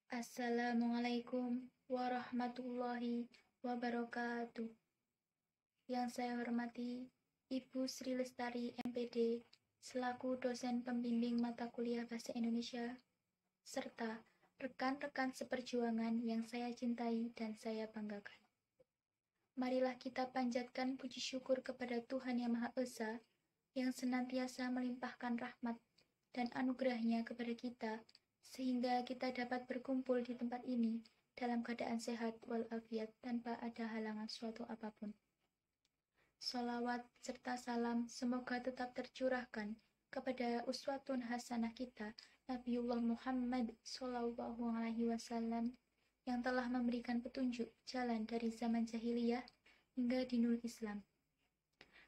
Assalamualaikum warahmatullahi wabarakatuh. Yang saya hormati Ibu Sri Lestari MPD selaku dosen pembimbing mata kuliah Bahasa Indonesia serta rekan-rekan seperjuangan yang saya cintai dan saya banggakan. Marilah kita panjatkan puji syukur kepada Tuhan Yang Maha Esa yang senantiasa melimpahkan rahmat dan anugerahnya kepada kita sehingga kita dapat berkumpul di tempat ini dalam keadaan sehat walafiat tanpa ada halangan suatu apapun. Sholawat serta salam semoga tetap tercurahkan kepada uswatun hasanah kita Nabiullah Muhammad SAW yang telah memberikan petunjuk jalan dari zaman jahiliyah hingga dinul Islam.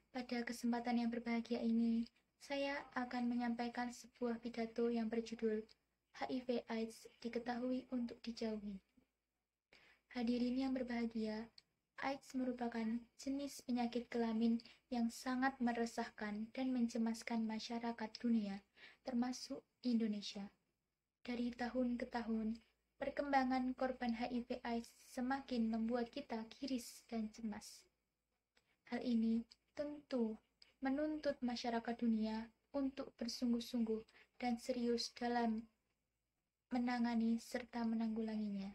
Pada kesempatan yang berbahagia ini, saya akan menyampaikan sebuah pidato yang berjudul HIV/AIDS diketahui untuk dijauhi. Hadirin yang berbahagia, AIDS merupakan jenis penyakit kelamin yang sangat meresahkan dan mencemaskan masyarakat dunia, termasuk Indonesia. Dari tahun ke tahun, perkembangan korban HIV/AIDS semakin membuat kita giris dan cemas. Hal ini tentu menuntut masyarakat dunia untuk bersungguh-sungguh dan serius dalam menangani serta menanggulanginya.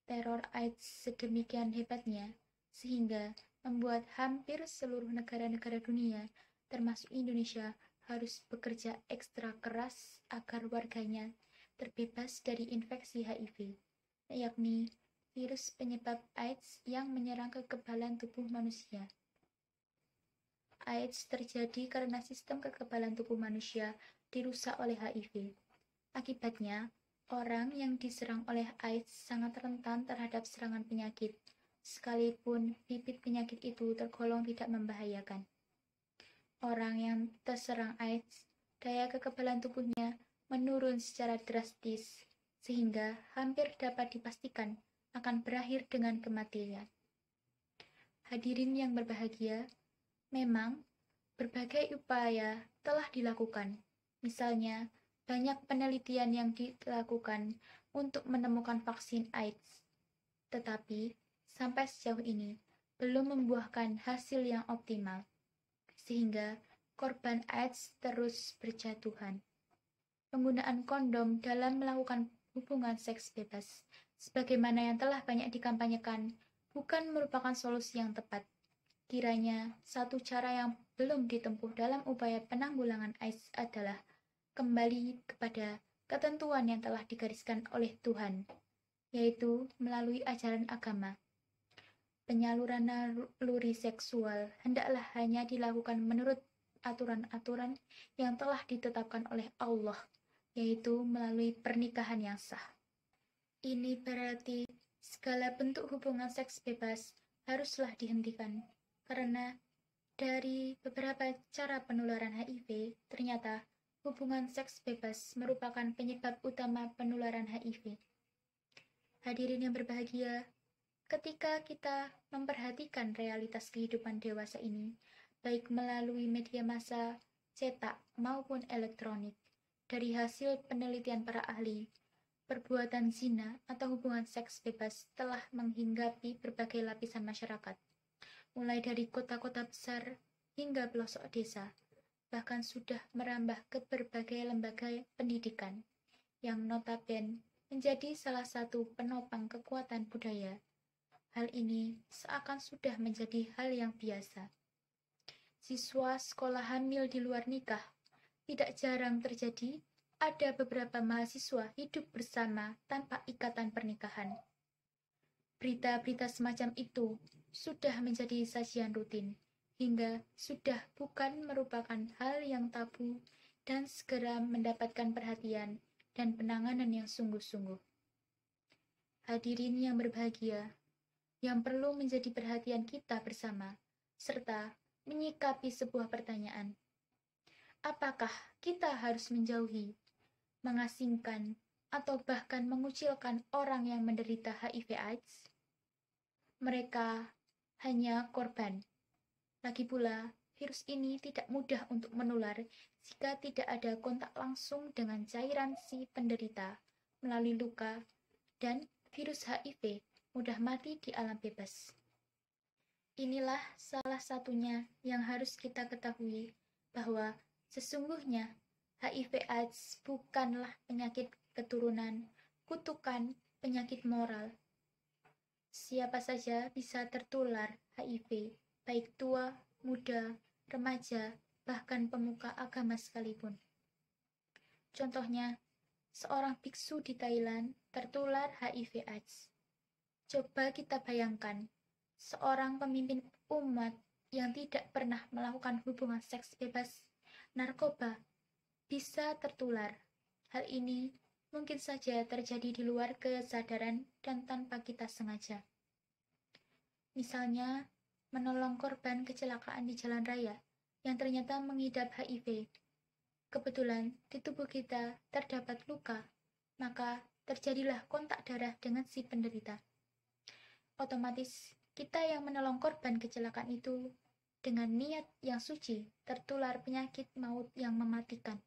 Teror AIDS sedemikian hebatnya sehingga membuat hampir seluruh negara-negara dunia, termasuk Indonesia, harus bekerja ekstra keras agar warganya terbebas dari infeksi HIV, yakni virus penyebab AIDS yang menyerang kekebalan tubuh manusia. AIDS terjadi karena sistem kekebalan tubuh manusia dirusak oleh HIV. Akibatnya, orang yang diserang oleh AIDS sangat rentan terhadap serangan penyakit, sekalipun bibit penyakit itu tergolong tidak membahayakan. Orang yang terserang AIDS, daya kekebalan tubuhnya menurun secara drastis, sehingga hampir dapat dipastikan akan berakhir dengan kematian. Hadirin yang berbahagia, memang berbagai upaya telah dilakukan, misalnya banyak penelitian yang dilakukan untuk menemukan vaksin AIDS, tetapi sampai sejauh ini belum membuahkan hasil yang optimal, sehingga korban AIDS terus berjatuhan. Penggunaan kondom dalam melakukan hubungan seks bebas, sebagaimana yang telah banyak dikampanyekan, bukan merupakan solusi yang tepat. Kiranya satu cara yang belum ditempuh dalam upaya penanggulangan AIDS adalah kembali kepada ketentuan yang telah digariskan oleh Tuhan, yaitu melalui ajaran agama. Penyaluran naluri seksual hendaklah hanya dilakukan menurut aturan-aturan yang telah ditetapkan oleh Allah, yaitu melalui pernikahan yang sah. Ini berarti segala bentuk hubungan seks bebas haruslah dihentikan, karena dari beberapa cara penularan HIV, ternyata hubungan seks bebas merupakan penyebab utama penularan HIV. Hadirin yang berbahagia, ketika kita memperhatikan realitas kehidupan dewasa ini, baik melalui media massa, cetak, maupun elektronik, dari hasil penelitian para ahli, perbuatan zina atau hubungan seks bebas telah menghinggapi berbagai lapisan masyarakat, mulai dari kota-kota besar hingga pelosok desa, bahkan sudah merambah ke berbagai lembaga pendidikan, yang notabene menjadi salah satu penopang kekuatan budaya. Hal ini seakan sudah menjadi hal yang biasa. Siswa sekolah hamil di luar nikah, tidak jarang terjadi ada beberapa mahasiswa hidup bersama tanpa ikatan pernikahan. Berita-berita semacam itu sudah menjadi sajian rutin, hingga sudah bukan merupakan hal yang tabu dan segera mendapatkan perhatian dan penanganan yang sungguh-sungguh. Hadirin yang berbahagia, yang perlu menjadi perhatian kita bersama, serta menyikapi sebuah pertanyaan. Apakah kita harus menjauhi, mengasingkan, atau bahkan mengucilkan orang yang menderita HIV/AIDS? Mereka hanya korban. Lagi pula, virus ini tidak mudah untuk menular jika tidak ada kontak langsung dengan cairan si penderita melalui luka, dan virus HIV mudah mati di alam bebas. Inilah salah satunya yang harus kita ketahui, bahwa sesungguhnya HIV/AIDS bukanlah penyakit keturunan, kutukan, penyakit moral. Siapa saja bisa tertular HIV, baik tua, muda, remaja, bahkan pemuka agama sekalipun. Contohnya, seorang biksu di Thailand tertular HIV/AIDS. Coba kita bayangkan, seorang pemimpin umat yang tidak pernah melakukan hubungan seks bebas, narkoba, bisa tertular. Hal ini mungkin saja terjadi di luar kesadaran dan tanpa kita sengaja. Misalnya, menolong korban kecelakaan di jalan raya yang ternyata mengidap HIV. Kebetulan di tubuh kita terdapat luka, maka terjadilah kontak darah dengan si penderita. Otomatis, kita yang menolong korban kecelakaan itu dengan niat yang suci tertular penyakit maut yang mematikan.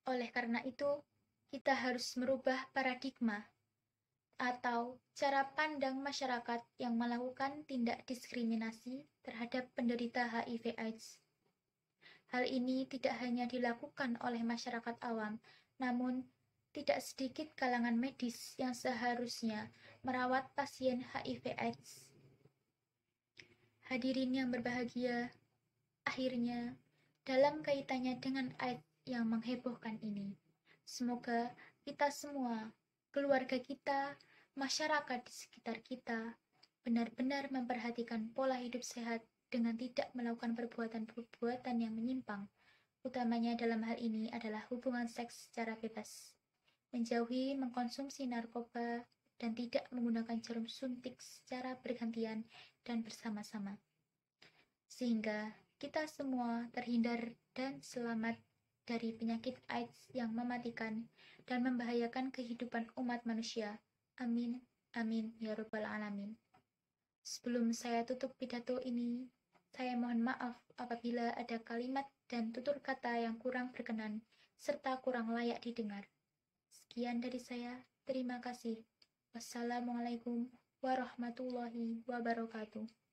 Oleh karena itu, kita harus merubah paradigma atau cara pandang masyarakat yang melakukan tindak diskriminasi terhadap penderita HIV/AIDS. Hal ini tidak hanya dilakukan oleh masyarakat awam, namun tidak sedikit kalangan medis yang seharusnya merawat pasien HIV/AIDS. Hadirin yang berbahagia, akhirnya dalam kaitannya dengan AIDS yang menghebohkan ini, semoga kita semua, keluarga kita, masyarakat di sekitar kita, benar-benar memperhatikan pola hidup sehat dengan tidak melakukan perbuatan-perbuatan yang menyimpang, utamanya dalam hal ini adalah hubungan seks secara bebas, menjauhi mengkonsumsi narkoba, dan tidak menggunakan jarum suntik secara bergantian dan bersama-sama. Sehingga kita semua terhindar dan selamat dari penyakit AIDS yang mematikan dan membahayakan kehidupan umat manusia. Amin, amin, ya Rabbal Alamin. Sebelum saya tutup pidato ini, saya mohon maaf apabila ada kalimat dan tutur kata yang kurang berkenan, serta kurang layak didengar. Sekian dari saya, terima kasih. Wassalamualaikum warahmatullahi wabarakatuh.